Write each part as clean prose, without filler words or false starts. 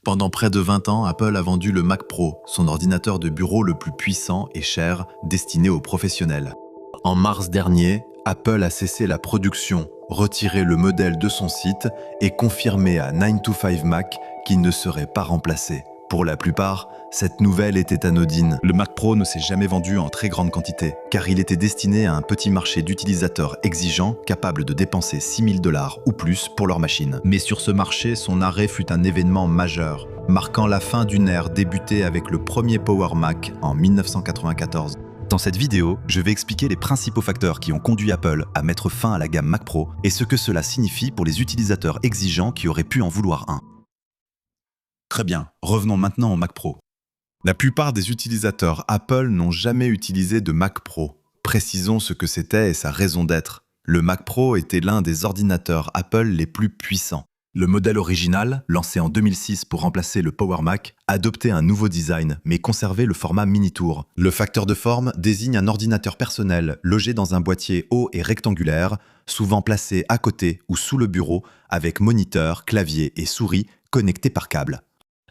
Pendant près de 20 ans, Apple a vendu le Mac Pro, son ordinateur de bureau le plus puissant et cher, destiné aux professionnels. En mars dernier, Apple a cessé la production, retiré le modèle de son site et confirmé à 9to5Mac qu'il ne serait pas remplacé. Pour la plupart, cette nouvelle était anodine. Le Mac Pro ne s'est jamais vendu en très grande quantité, car il était destiné à un petit marché d'utilisateurs exigeants capables de dépenser $6 000 ou plus pour leur machine. Mais sur ce marché, son arrêt fut un événement majeur, marquant la fin d'une ère débutée avec le premier Power Mac en 1994. Dans cette vidéo, je vais expliquer les principaux facteurs qui ont conduit Apple à mettre fin à la gamme Mac Pro et ce que cela signifie pour les utilisateurs exigeants qui auraient pu en vouloir un. Très bien, revenons maintenant au Mac Pro. La plupart des utilisateurs Apple n'ont jamais utilisé de Mac Pro. Précisons ce que c'était et sa raison d'être. Le Mac Pro était l'un des ordinateurs Apple les plus puissants. Le modèle original, lancé en 2006 pour remplacer le Power Mac, adoptait un nouveau design, mais conservait le format mini-tour. Le facteur de forme désigne un ordinateur personnel logé dans un boîtier haut et rectangulaire, souvent placé à côté ou sous le bureau, avec moniteur, clavier et souris connectés par câble.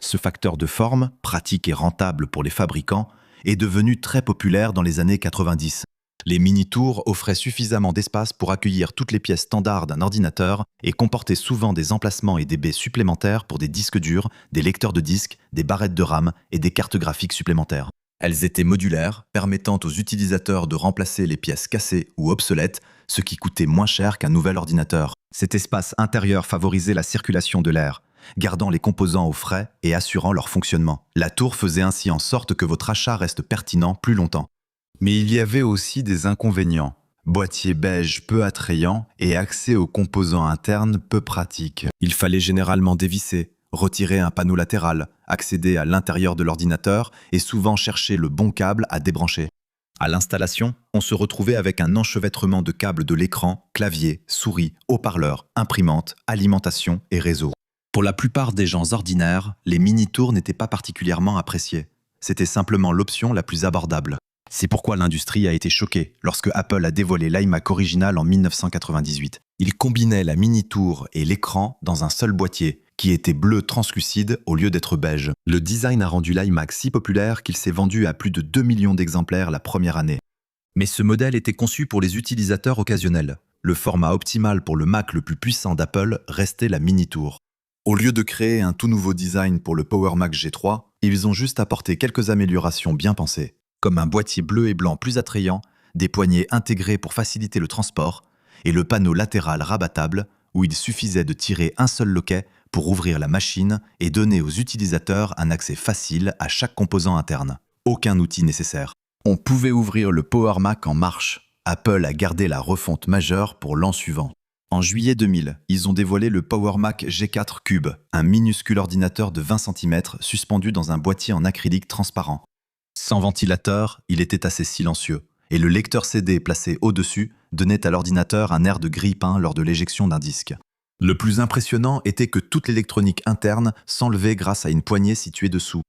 Ce facteur de forme, pratique et rentable pour les fabricants, est devenu très populaire dans les années 90. Les mini-tours offraient suffisamment d'espace pour accueillir toutes les pièces standards d'un ordinateur et comportaient souvent des emplacements et des baies supplémentaires pour des disques durs, des lecteurs de disques, des barrettes de RAM et des cartes graphiques supplémentaires. Elles étaient modulaires, permettant aux utilisateurs de remplacer les pièces cassées ou obsolètes, ce qui coûtait moins cher qu'un nouvel ordinateur. Cet espace intérieur favorisait la circulation de l'air, gardant les composants au frais et assurant leur fonctionnement. La tour faisait ainsi en sorte que votre achat reste pertinent plus longtemps. Mais il y avait aussi des inconvénients. Boîtier beige peu attrayant et accès aux composants internes peu pratique. Il fallait généralement dévisser, retirer un panneau latéral, accéder à l'intérieur de l'ordinateur et souvent chercher le bon câble à débrancher. À l'installation, on se retrouvait avec un enchevêtrement de câbles de l'écran, clavier, souris, haut-parleurs, imprimante, alimentation et réseau. Pour la plupart des gens ordinaires, les mini-tours n'étaient pas particulièrement appréciés. C'était simplement l'option la plus abordable. C'est pourquoi l'industrie a été choquée lorsque Apple a dévoilé l'iMac original en 1998. Il combinait la mini-tour et l'écran dans un seul boîtier, qui était bleu translucide au lieu d'être beige. Le design a rendu l'iMac si populaire qu'il s'est vendu à plus de 2 millions d'exemplaires la première année. Mais ce modèle était conçu pour les utilisateurs occasionnels. Le format optimal pour le Mac le plus puissant d'Apple restait la mini-tour. Au lieu de créer un tout nouveau design pour le Power Mac G3, ils ont juste apporté quelques améliorations bien pensées, comme un boîtier bleu et blanc plus attrayant, des poignées intégrées pour faciliter le transport, et le panneau latéral rabattable où il suffisait de tirer un seul loquet pour ouvrir la machine et donner aux utilisateurs un accès facile à chaque composant interne. Aucun outil nécessaire. On pouvait ouvrir le Power Mac en marche. Apple a gardé la refonte majeure pour l'an suivant. En juillet 2000, ils ont dévoilé le Power Mac G4 Cube, un minuscule ordinateur de 20 cm suspendu dans un boîtier en acrylique transparent. Sans ventilateur, il était assez silencieux, et le lecteur CD placé au-dessus donnait à l'ordinateur un air de grille-pain lors de l'éjection d'un disque. Le plus impressionnant était que toute l'électronique interne s'enlevait grâce à une poignée située dessous.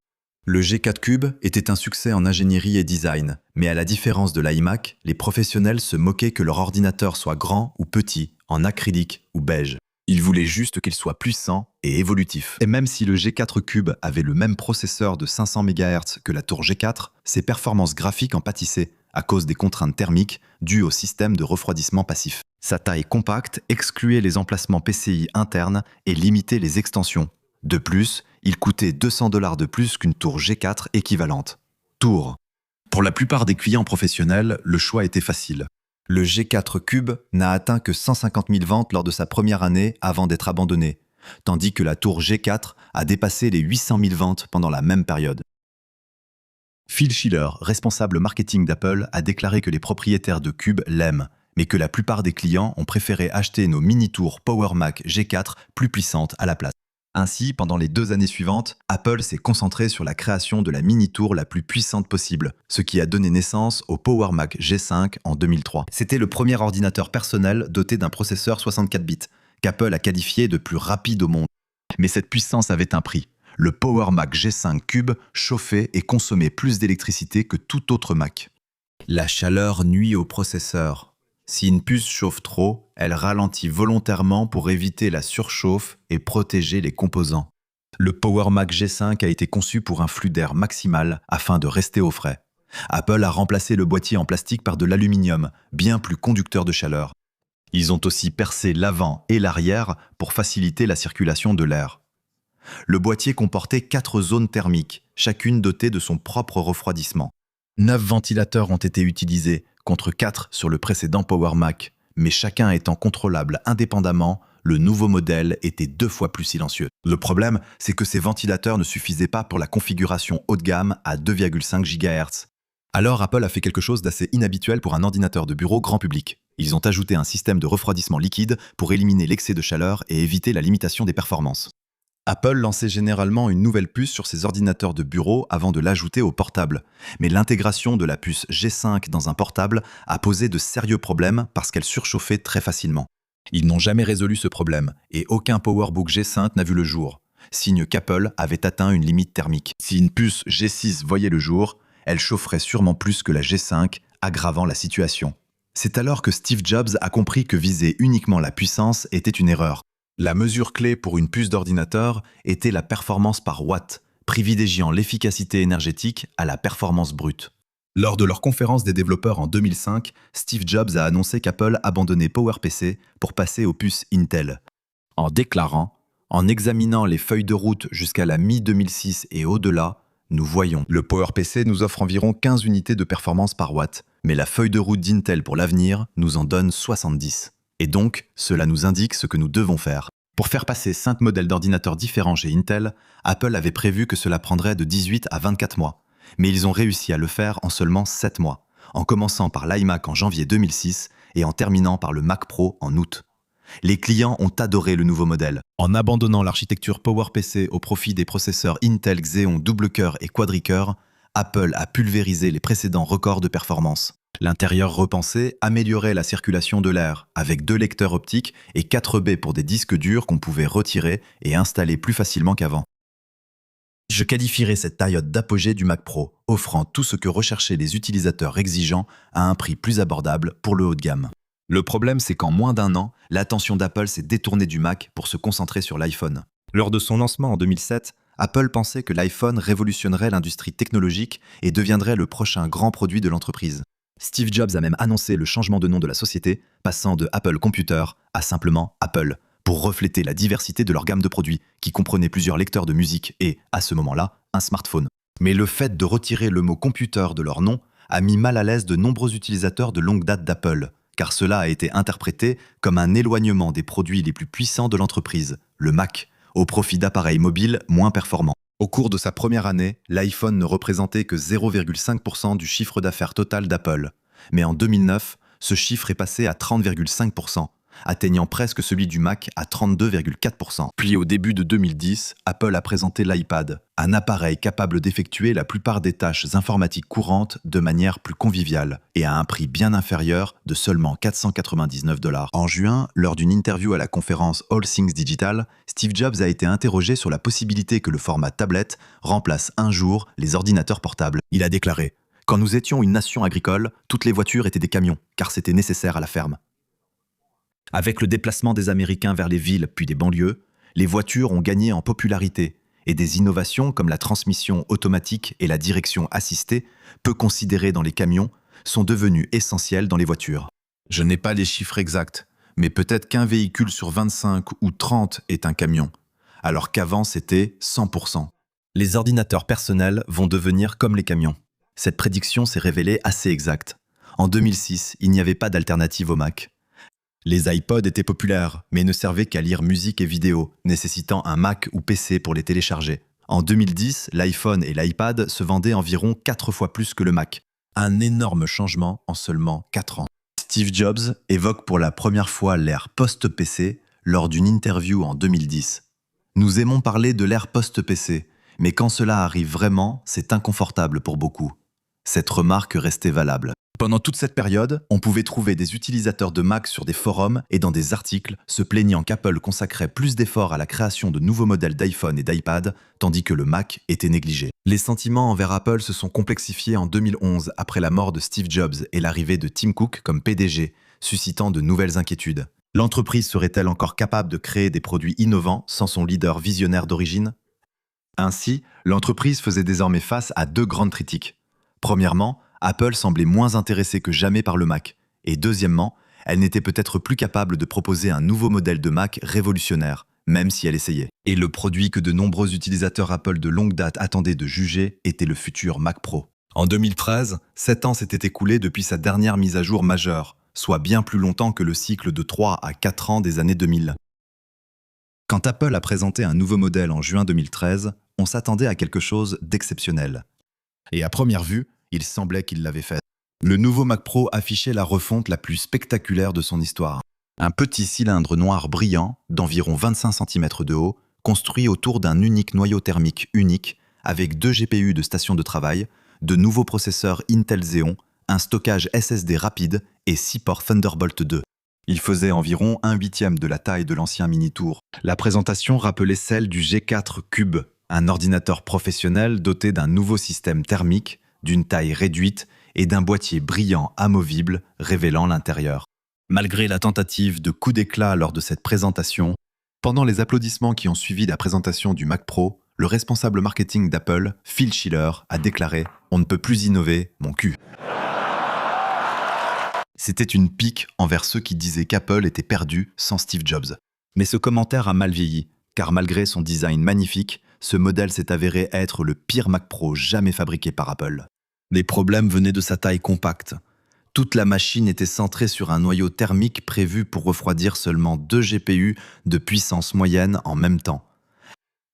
Le G4 Cube était un succès en ingénierie et design, mais à la différence de l'iMac, les professionnels se moquaient que leur ordinateur soit grand ou petit, en acrylique ou beige. Ils voulaient juste qu'il soit puissant et évolutif. Et même si le G4 Cube avait le même processeur de 500 MHz que la tour G4, ses performances graphiques en pâtissaient à cause des contraintes thermiques dues au système de refroidissement passif. Sa taille compacte excluait les emplacements PCI internes et limitait les extensions. De plus, il coûtait $200 de plus qu'une tour G4 équivalente. Tour. Pour la plupart des clients professionnels, le choix était facile. Le G4 Cube n'a atteint que 150 000 ventes lors de sa première année avant d'être abandonné, tandis que la tour G4 a dépassé les 800 000 ventes pendant la même période. Phil Schiller, responsable marketing d'Apple, a déclaré que les propriétaires de Cube l'aiment, mais que la plupart des clients ont préféré acheter nos mini-tours Power Mac G4 plus puissantes à la place. Ainsi, pendant les 2 années suivantes, Apple s'est concentré sur la création de la mini-tour la plus puissante possible, ce qui a donné naissance au Power Mac G5 en 2003. C'était le premier ordinateur personnel doté d'un processeur 64 bits, qu'Apple a qualifié de plus rapide au monde. Mais cette puissance avait un prix. Le Power Mac G5 Cube chauffait et consommait plus d'électricité que tout autre Mac. La chaleur nuit au processeur. Si une puce chauffe trop, elle ralentit volontairement pour éviter la surchauffe et protéger les composants. Le Power Mac G5 a été conçu pour un flux d'air maximal afin de rester au frais. Apple a remplacé le boîtier en plastique par de l'aluminium, bien plus conducteur de chaleur. Ils ont aussi percé l'avant et l'arrière pour faciliter la circulation de l'air. Le boîtier comportait 4 zones thermiques, chacune dotée de son propre refroidissement. 9 ventilateurs ont été utilisés, contre 4 sur le précédent Power Mac, mais chacun étant contrôlable indépendamment, le nouveau modèle était 2 fois plus silencieux. Le problème, c'est que ces ventilateurs ne suffisaient pas pour la configuration haut de gamme à 2,5 GHz. Alors Apple a fait quelque chose d'assez inhabituel pour un ordinateur de bureau grand public. Ils ont ajouté un système de refroidissement liquide pour éliminer l'excès de chaleur et éviter la limitation des performances. Apple lançait généralement une nouvelle puce sur ses ordinateurs de bureau avant de l'ajouter au portable. Mais l'intégration de la puce G5 dans un portable a posé de sérieux problèmes parce qu'elle surchauffait très facilement. Ils n'ont jamais résolu ce problème et aucun PowerBook G5 n'a vu le jour, signe qu'Apple avait atteint une limite thermique. Si une puce G6 voyait le jour, elle chaufferait sûrement plus que la G5, aggravant la situation. C'est alors que Steve Jobs a compris que viser uniquement la puissance était une erreur. La mesure clé pour une puce d'ordinateur était la performance par watt, privilégiant l'efficacité énergétique à la performance brute. Lors de leur conférence des développeurs en 2005, Steve Jobs a annoncé qu'Apple abandonnait PowerPC pour passer aux puces Intel. En déclarant « En examinant les feuilles de route jusqu'à la mi-2006 et au-delà, nous voyons, le PowerPC nous offre environ 15 unités de performance par watt, mais la feuille de route d'Intel pour l'avenir nous en donne 70. Et donc, cela nous indique ce que nous devons faire. » Pour faire passer 5 modèles d'ordinateurs différents chez Intel, Apple avait prévu que cela prendrait de 18 à 24 mois. Mais ils ont réussi à le faire en seulement 7 mois, en commençant par l'iMac en janvier 2006 et en terminant par le Mac Pro en août. Les clients ont adoré le nouveau modèle. En abandonnant l'architecture PowerPC au profit des processeurs Intel Xeon double cœur et quadricœur, Apple a pulvérisé les précédents records de performance. L'intérieur repensé améliorait la circulation de l'air, avec 2 lecteurs optiques et 4 baies pour des disques durs qu'on pouvait retirer et installer plus facilement qu'avant. Je qualifierais cette période d'apogée du Mac Pro, offrant tout ce que recherchaient les utilisateurs exigeants à un prix plus abordable pour le haut de gamme. Le problème, c'est qu'en moins d'1 an, l'attention d'Apple s'est détournée du Mac pour se concentrer sur l'iPhone. Lors de son lancement en 2007, Apple pensait que l'iPhone révolutionnerait l'industrie technologique et deviendrait le prochain grand produit de l'entreprise. Steve Jobs a même annoncé le changement de nom de la société, passant de Apple Computer à simplement Apple, pour refléter la diversité de leur gamme de produits, qui comprenait plusieurs lecteurs de musique et, à ce moment-là, un smartphone. Mais le fait de retirer le mot computer de leur nom a mis mal à l'aise de nombreux utilisateurs de longue date d'Apple, car cela a été interprété comme un éloignement des produits les plus puissants de l'entreprise, le Mac, au profit d'appareils mobiles moins performants. Au cours de sa première année, l'iPhone ne représentait que 0,5% du chiffre d'affaires total d'Apple. Mais en 2009, ce chiffre est passé à 30,5%, atteignant presque celui du Mac à 32,4%. Puis au début de 2010, Apple a présenté l'iPad, un appareil capable d'effectuer la plupart des tâches informatiques courantes de manière plus conviviale et à un prix bien inférieur de seulement 499 $. En juin, lors d'une interview à la conférence All Things Digital, Steve Jobs a été interrogé sur la possibilité que le format tablette remplace un jour les ordinateurs portables. Il a déclaré « Quand nous étions une nation agricole, toutes les voitures étaient des camions, car c'était nécessaire à la ferme. Avec le déplacement des Américains vers les villes puis des banlieues, les voitures ont gagné en popularité et des innovations comme la transmission automatique et la direction assistée, peu considérées dans les camions, sont devenues essentielles dans les voitures. Je n'ai pas les chiffres exacts, mais peut-être qu'un véhicule sur 25 ou 30 est un camion, alors qu'avant c'était 100%. Les ordinateurs personnels vont devenir comme les camions. Cette prédiction s'est révélée assez exacte. En 2006, il n'y avait pas d'alternative au Mac. Les iPods étaient populaires, mais ne servaient qu'à lire musique et vidéo, nécessitant un Mac ou PC pour les télécharger. En 2010, l'iPhone et l'iPad se vendaient environ 4 fois plus que le Mac. Un énorme changement en seulement 4 ans. Steve Jobs évoque pour la première fois l'ère post-PC lors d'une interview en 2010. « Nous aimons parler de l'ère post-PC, mais quand cela arrive vraiment, c'est inconfortable pour beaucoup. » Cette remarque restait valable. Pendant toute cette période, on pouvait trouver des utilisateurs de Mac sur des forums et dans des articles se plaignant qu'Apple consacrait plus d'efforts à la création de nouveaux modèles d'iPhone et d'iPad, tandis que le Mac était négligé. Les sentiments envers Apple se sont complexifiés en 2011 après la mort de Steve Jobs et l'arrivée de Tim Cook comme PDG, suscitant de nouvelles inquiétudes. L'entreprise serait-elle encore capable de créer des produits innovants sans son leader visionnaire d'origine ? Ainsi, l'entreprise faisait désormais face à deux grandes critiques. Premièrement, Apple semblait moins intéressée que jamais par le Mac. Et deuxièmement, elle n'était peut-être plus capable de proposer un nouveau modèle de Mac révolutionnaire, même si elle essayait. Et le produit que de nombreux utilisateurs Apple de longue date attendaient de juger était le futur Mac Pro. En 2013, 7 ans s'étaient écoulés depuis sa dernière mise à jour majeure, soit bien plus longtemps que le cycle de 3 à 4 ans des années 2000. Quand Apple a présenté un nouveau modèle en juin 2013, on s'attendait à quelque chose d'exceptionnel. Et à première vue, il semblait qu'il l'avait fait. Le nouveau Mac Pro affichait la refonte la plus spectaculaire de son histoire. Un petit cylindre noir brillant, d'environ 25 cm de haut, construit autour d'un unique noyau thermique unique, avec 2 GPU de station de travail, de nouveaux processeurs Intel Xeon, un stockage SSD rapide et 6 ports Thunderbolt 2. Il faisait environ 1/8 de la taille de l'ancien Mini Tour. La présentation rappelait celle du G4 Cube, un ordinateur professionnel doté d'un nouveau système thermique, d'une taille réduite et d'un boîtier brillant amovible révélant l'intérieur. Malgré la tentative de coup d'éclat lors de cette présentation, pendant les applaudissements qui ont suivi la présentation du Mac Pro, le responsable marketing d'Apple, Phil Schiller, a déclaré « On ne peut plus innover, mon cul ». C'était une pique envers ceux qui disaient qu'Apple était perdu sans Steve Jobs. Mais ce commentaire a mal vieilli, car malgré son design magnifique, ce modèle s'est avéré être le pire Mac Pro jamais fabriqué par Apple. Les problèmes venaient de sa taille compacte. Toute la machine était centrée sur un noyau thermique prévu pour refroidir seulement 2 GPU de puissance moyenne en même temps.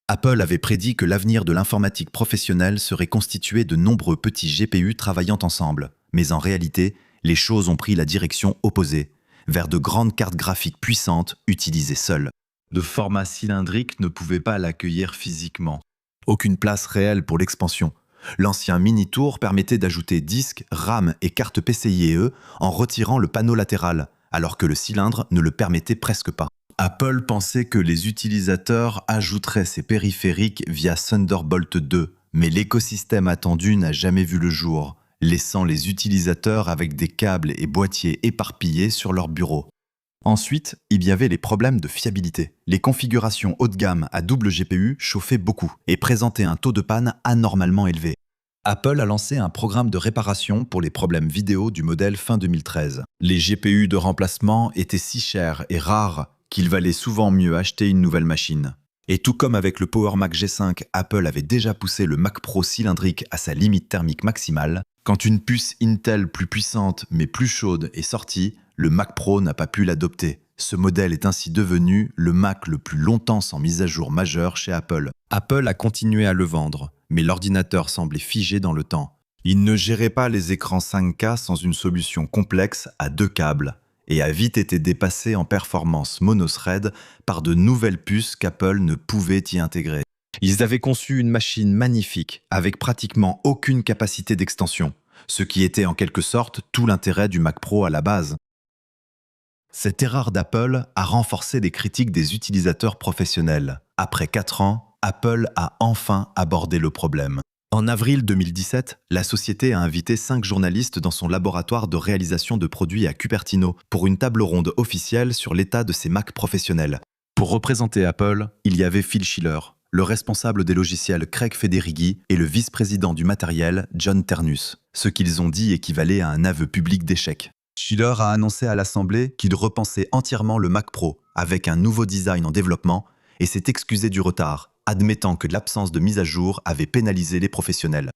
Apple avait prédit que l'avenir de l'informatique professionnelle serait constitué de nombreux petits GPU travaillant ensemble. Mais en réalité, les choses ont pris la direction opposée, vers de grandes cartes graphiques puissantes utilisées seules. Le format cylindrique ne pouvait pas l'accueillir physiquement. Aucune place réelle pour l'expansion. L'ancien Mini Tour permettait d'ajouter disques, RAM et cartes PCIe en retirant le panneau latéral, alors que le cylindre ne le permettait presque pas. Apple pensait que les utilisateurs ajouteraient ces périphériques via Thunderbolt 2, mais l'écosystème attendu n'a jamais vu le jour, laissant les utilisateurs avec des câbles et boîtiers éparpillés sur leur bureau. Ensuite, il y avait les problèmes de fiabilité. Les configurations haut de gamme à double GPU chauffaient beaucoup et présentaient un taux de panne anormalement élevé. Apple a lancé un programme de réparation pour les problèmes vidéo du modèle fin 2013. Les GPU de remplacement étaient si chers et rares qu'il valait souvent mieux acheter une nouvelle machine. Et tout comme avec le Power Mac G5, Apple avait déjà poussé le Mac Pro cylindrique à sa limite thermique maximale. Quand une puce Intel plus puissante mais plus chaude est sortie, le Mac Pro n'a pas pu l'adopter. Ce modèle est ainsi devenu le Mac le plus longtemps sans mise à jour majeure chez Apple. Apple a continué à le vendre, mais l'ordinateur semblait figé dans le temps. Il ne gérait pas les écrans 5K sans une solution complexe à 2 câbles, et a vite été dépassé en performance monothread par de nouvelles puces qu'Apple ne pouvait y intégrer. Ils avaient conçu une machine magnifique, avec pratiquement aucune capacité d'extension, ce qui était en quelque sorte tout l'intérêt du Mac Pro à la base. Cette erreur d'Apple a renforcé les critiques des utilisateurs professionnels. Après 4 ans, Apple a enfin abordé le problème. En avril 2017, la société a invité 5 journalistes dans son laboratoire de réalisation de produits à Cupertino pour une table ronde officielle sur l'état de ses Macs professionnels. Pour représenter Apple, il y avait Phil Schiller, le responsable des logiciels Craig Federighi et le vice-président du matériel John Ternus. Ce qu'ils ont dit équivalait à un aveu public d'échec. Schiller a annoncé à l'Assemblée qu'il repensait entièrement le Mac Pro avec un nouveau design en développement et s'est excusé du retard, admettant que l'absence de mise à jour avait pénalisé les professionnels.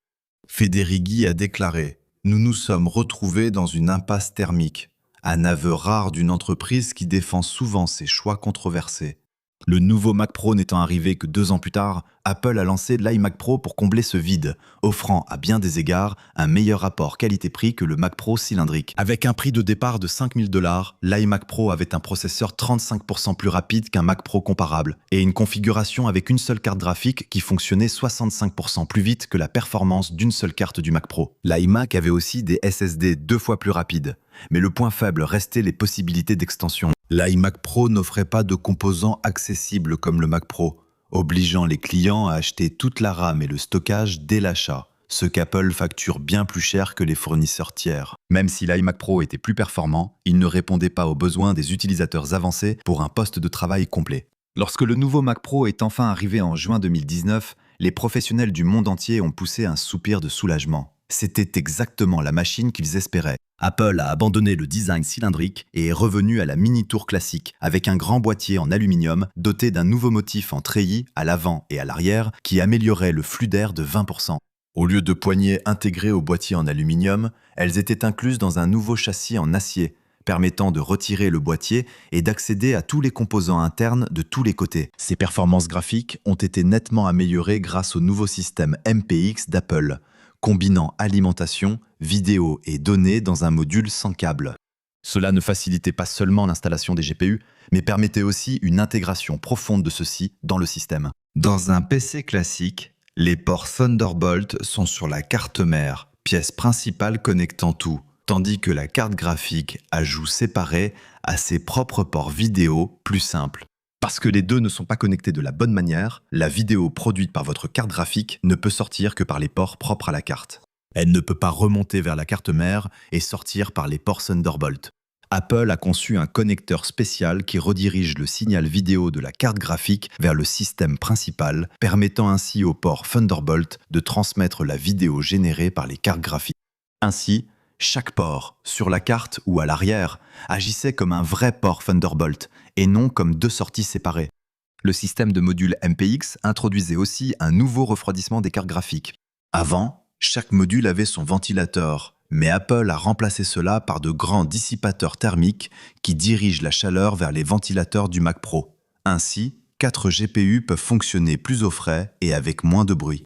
Federighi a déclaré « Nous nous sommes retrouvés dans une impasse thermique, un aveu rare d'une entreprise qui défend souvent ses choix controversés. » Le nouveau Mac Pro n'étant arrivé que 2 ans plus tard, Apple a lancé l'iMac Pro pour combler ce vide, offrant à bien des égards un meilleur rapport qualité-prix que le Mac Pro cylindrique. Avec un prix de départ de 5 000 $, l'iMac Pro avait un processeur 35% plus rapide qu'un Mac Pro comparable et une configuration avec une seule carte graphique qui fonctionnait 65% plus vite que la performance d'une seule carte du Mac Pro. L'iMac avait aussi des SSD 2 fois plus rapides, mais le point faible restait les possibilités d'extension. L'iMac Pro n'offrait pas de composants accessibles comme le Mac Pro, obligeant les clients à acheter toute la RAM et le stockage dès l'achat, ce qu'Apple facture bien plus cher que les fournisseurs tiers. Même si l'iMac Pro était plus performant, il ne répondait pas aux besoins des utilisateurs avancés pour un poste de travail complet. Lorsque le nouveau Mac Pro est enfin arrivé en juin 2019, Les professionnels du monde entier ont poussé un soupir de soulagement. C'était exactement la machine qu'ils espéraient. Apple a abandonné le design cylindrique et est revenu à la mini-tour classique, avec un grand boîtier en aluminium doté d'un nouveau motif en treillis à l'avant et à l'arrière qui améliorait le flux d'air de 20%. Au lieu de poignées intégrées au boîtier en aluminium, elles étaient incluses dans un nouveau châssis en acier, permettant de retirer le boîtier et d'accéder à tous les composants internes de tous les côtés. Ces performances graphiques ont été nettement améliorées grâce au nouveau système MPX d'Apple, combinant alimentation, vidéo et données dans un module sans câble. Cela ne facilitait pas seulement l'installation des GPU, mais permettait aussi une intégration profonde de ceux-ci dans le système. Dans un PC classique, les ports Thunderbolt sont sur la carte mère, pièce principale connectant tout, tandis que la carte graphique ajoute séparée à ses propres ports vidéo plus simples. Parce que les deux ne sont pas connectés de la bonne manière, la vidéo produite par votre carte graphique ne peut sortir que par les ports propres à la carte. Elle ne peut pas remonter vers la carte mère et sortir par les ports Thunderbolt. Apple a conçu un connecteur spécial qui redirige le signal vidéo de la carte graphique vers le système principal, permettant ainsi au port Thunderbolt de transmettre la vidéo générée par les cartes graphiques. Ainsi, chaque port, sur la carte ou à l'arrière, agissait comme un vrai port Thunderbolt et non comme deux sorties séparées. Le système de module MPX introduisait aussi un nouveau refroidissement des cartes graphiques. Avant, chaque module avait son ventilateur, mais Apple a remplacé cela par de grands dissipateurs thermiques qui dirigent la chaleur vers les ventilateurs du Mac Pro. Ainsi, 4 GPU peuvent fonctionner plus au frais et avec moins de bruit.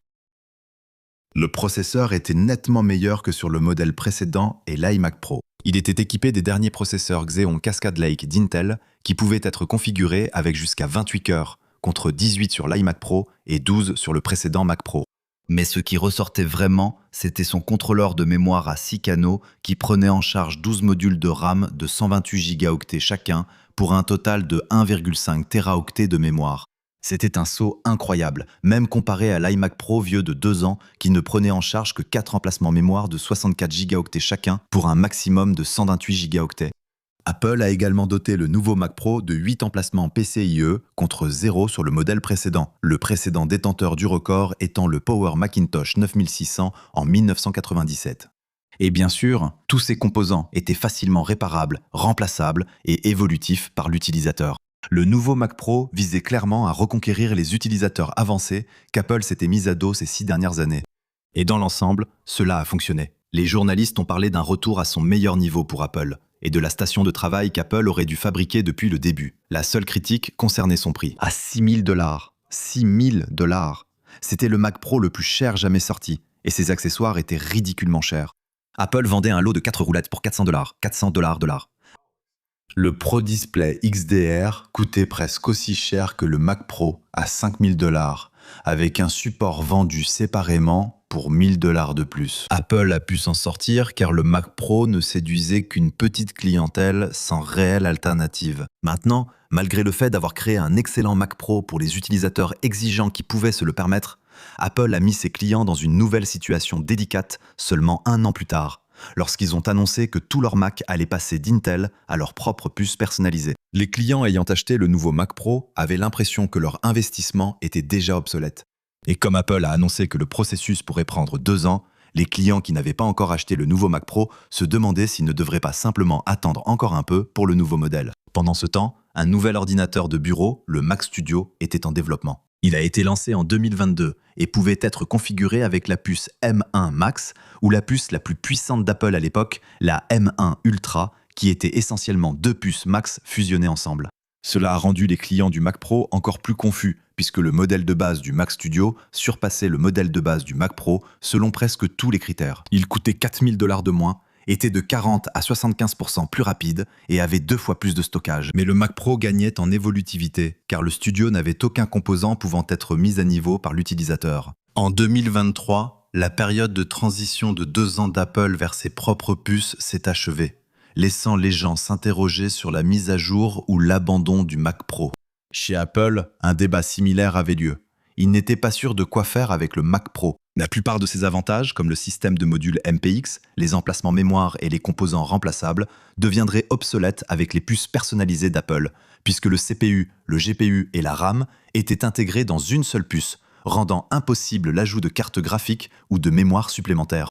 Le processeur était nettement meilleur que sur le modèle précédent et l'iMac Pro. Il était équipé des derniers processeurs Xeon Cascade Lake d'Intel qui pouvaient être configurés avec jusqu'à 28 cœurs, contre 18 sur l'iMac Pro et 12 sur le précédent Mac Pro. Mais ce qui ressortait vraiment, c'était son contrôleur de mémoire à 6 canaux qui prenait en charge 12 modules de RAM de 128 Go chacun pour un total de 1,5 Teraoctets de mémoire. C'était un saut incroyable, même comparé à l'iMac Pro vieux de 2 ans qui ne prenait en charge que 4 emplacements mémoire de 64 Go chacun pour un maximum de 128 Go. Apple a également doté le nouveau Mac Pro de 8 emplacements PCIe contre 0 sur le modèle précédent, le précédent détenteur du record étant le Power Macintosh 9600 en 1997. Et bien sûr, tous ces composants étaient facilement réparables, remplaçables et évolutifs par l'utilisateur. Le nouveau Mac Pro visait clairement à reconquérir les utilisateurs avancés qu'Apple s'était mis à dos ces 6 dernières années. Et dans l'ensemble, cela a fonctionné. Les journalistes ont parlé d'un retour à son meilleur niveau pour Apple, et de la station de travail qu'Apple aurait dû fabriquer depuis le début. La seule critique concernait son prix. À $6 000. $6 000. C'était le Mac Pro le plus cher jamais sorti, et ses accessoires étaient ridiculement chers. Apple vendait un lot de 4 roulettes pour $400. $400. Le Pro Display XDR coûtait presque aussi cher que le Mac Pro à $5 000, avec un support vendu séparément pour $1 000 de plus. Apple a pu s'en sortir car le Mac Pro ne séduisait qu'une petite clientèle sans réelle alternative. Maintenant, malgré le fait d'avoir créé un excellent Mac Pro pour les utilisateurs exigeants qui pouvaient se le permettre, Apple a mis ses clients dans une nouvelle situation délicate seulement 1 an plus tard, lorsqu'ils ont annoncé que tout leur Mac allait passer d'Intel à leur propre puce personnalisée. Les clients ayant acheté le nouveau Mac Pro avaient l'impression que leur investissement était déjà obsolète. Et comme Apple a annoncé que le processus pourrait prendre 2 ans, les clients qui n'avaient pas encore acheté le nouveau Mac Pro se demandaient s'ils ne devraient pas simplement attendre encore un peu pour le nouveau modèle. Pendant ce temps, un nouvel ordinateur de bureau, le Mac Studio, était en développement. Il a été lancé en 2022 et pouvait être configuré avec la puce M1 Max ou la puce la plus puissante d'Apple à l'époque, la M1 Ultra, qui était essentiellement 2 puces Max fusionnées ensemble. Cela a rendu les clients du Mac Pro encore plus confus, puisque le modèle de base du Mac Studio surpassait le modèle de base du Mac Pro selon presque tous les critères. Il coûtait $4 000 de moins, était de 40 à 75% plus rapide et avait 2 fois plus de stockage. Mais le Mac Pro gagnait en évolutivité, car le Studio n'avait aucun composant pouvant être mis à niveau par l'utilisateur. En 2023, la période de transition de 2 ans d'Apple vers ses propres puces s'est achevée, laissant les gens s'interroger sur la mise à jour ou l'abandon du Mac Pro. Chez Apple, un débat similaire avait lieu. Ils n'étaient pas sûrs de quoi faire avec le Mac Pro. La plupart de ses avantages, comme le système de modules MPX, les emplacements mémoire et les composants remplaçables, deviendraient obsolètes avec les puces personnalisées d'Apple, puisque le CPU, le GPU et la RAM étaient intégrés dans une seule puce, rendant impossible l'ajout de cartes graphiques ou de mémoire supplémentaire.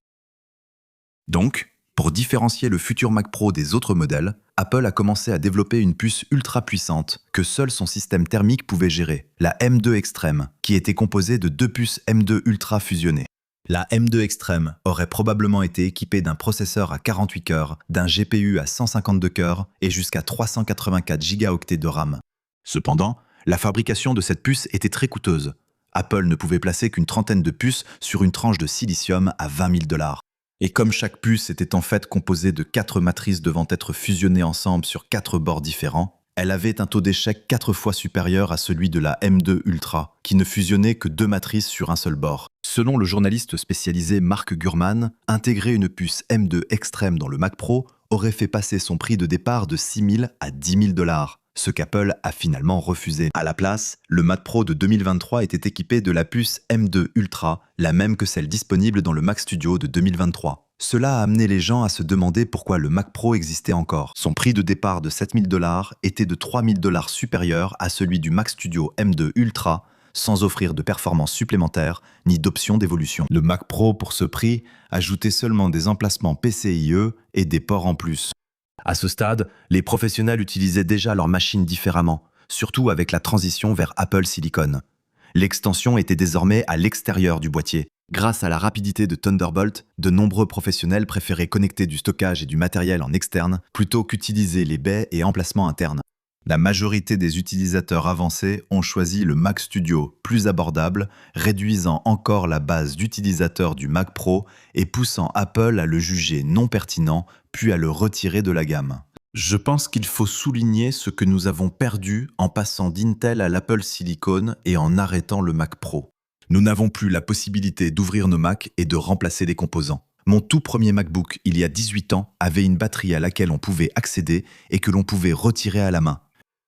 Donc, pour différencier le futur Mac Pro des autres modèles, Apple a commencé à développer une puce ultra puissante que seul son système thermique pouvait gérer, la M2 Extreme, qui était composée de 2 puces M2 Ultra fusionnées. La M2 Extreme aurait probablement été équipée d'un processeur à 48 cœurs, d'un GPU à 152 cœurs et jusqu'à 384 Go de RAM. Cependant, la fabrication de cette puce était très coûteuse. Apple ne pouvait placer qu'une trentaine de puces sur une tranche de silicium à 20 000 $. Et comme chaque puce était en fait composée de 4 matrices devant être fusionnées ensemble sur 4 bords différents, elle avait un taux d'échec 4 fois supérieur à celui de la M2 Ultra, qui ne fusionnait que 2 matrices sur un seul bord. Selon le journaliste spécialisé Mark Gurman, intégrer une puce M2 Extreme dans le Mac Pro aurait fait passer son prix de départ de 6 000 à 10 000 $, ce qu'Apple a finalement refusé. À la place, le Mac Pro de 2023 était équipé de la puce M2 Ultra, la même que celle disponible dans le Mac Studio de 2023. Cela a amené les gens à se demander pourquoi le Mac Pro existait encore. Son prix de départ de 7 000 $ était de 3 000 $ supérieur à celui du Mac Studio M2 Ultra, sans offrir de performances supplémentaires ni d'options d'évolution. Le Mac Pro, pour ce prix, ajoutait seulement des emplacements PCIe et des ports en plus. À ce stade, les professionnels utilisaient déjà leurs machines différemment, surtout avec la transition vers Apple Silicon. L'extension était désormais à l'extérieur du boîtier. Grâce à la rapidité de Thunderbolt, de nombreux professionnels préféraient connecter du stockage et du matériel en externe plutôt qu'utiliser les baies et emplacements internes. La majorité des utilisateurs avancés ont choisi le Mac Studio, plus abordable, réduisant encore la base d'utilisateurs du Mac Pro et poussant Apple à le juger non pertinent, puis à le retirer de la gamme. Je pense qu'il faut souligner ce que nous avons perdu en passant d'Intel à l'Apple Silicon et en arrêtant le Mac Pro. Nous n'avons plus la possibilité d'ouvrir nos Macs et de remplacer des composants. Mon tout premier MacBook, il y a 18 ans, avait une batterie à laquelle on pouvait accéder et que l'on pouvait retirer à la main.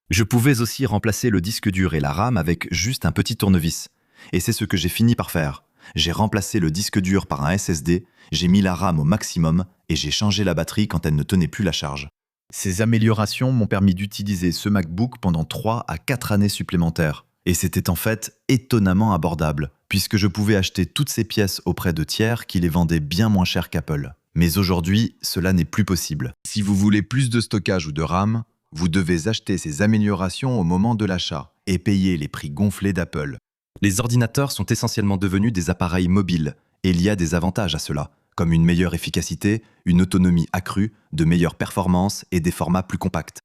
Je pouvais aussi remplacer le disque dur et la RAM avec juste un petit tournevis. Et c'est ce que j'ai fini par faire. J'ai remplacé le disque dur par un SSD, j'ai mis la RAM au maximum et j'ai changé la batterie quand elle ne tenait plus la charge. Ces améliorations m'ont permis d'utiliser ce MacBook pendant 3 à 4 années supplémentaires. Et c'était en fait étonnamment abordable, puisque je pouvais acheter toutes ces pièces auprès de tiers qui les vendaient bien moins cher qu'Apple. Mais aujourd'hui, cela n'est plus possible. Si vous voulez plus de stockage ou de RAM, vous devez acheter ces améliorations au moment de l'achat et payer les prix gonflés d'Apple. Les ordinateurs sont essentiellement devenus des appareils mobiles, et il y a des avantages à cela, comme une meilleure efficacité, une autonomie accrue, de meilleures performances et des formats plus compacts.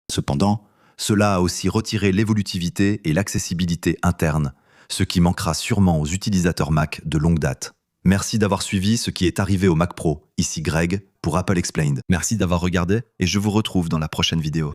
Cependant, cela a aussi retiré l'évolutivité et l'accessibilité interne, ce qui manquera sûrement aux utilisateurs Mac de longue date. Merci d'avoir suivi ce qui est arrivé au Mac Pro. Ici Greg pour Apple Explained. Merci d'avoir regardé et je vous retrouve dans la prochaine vidéo.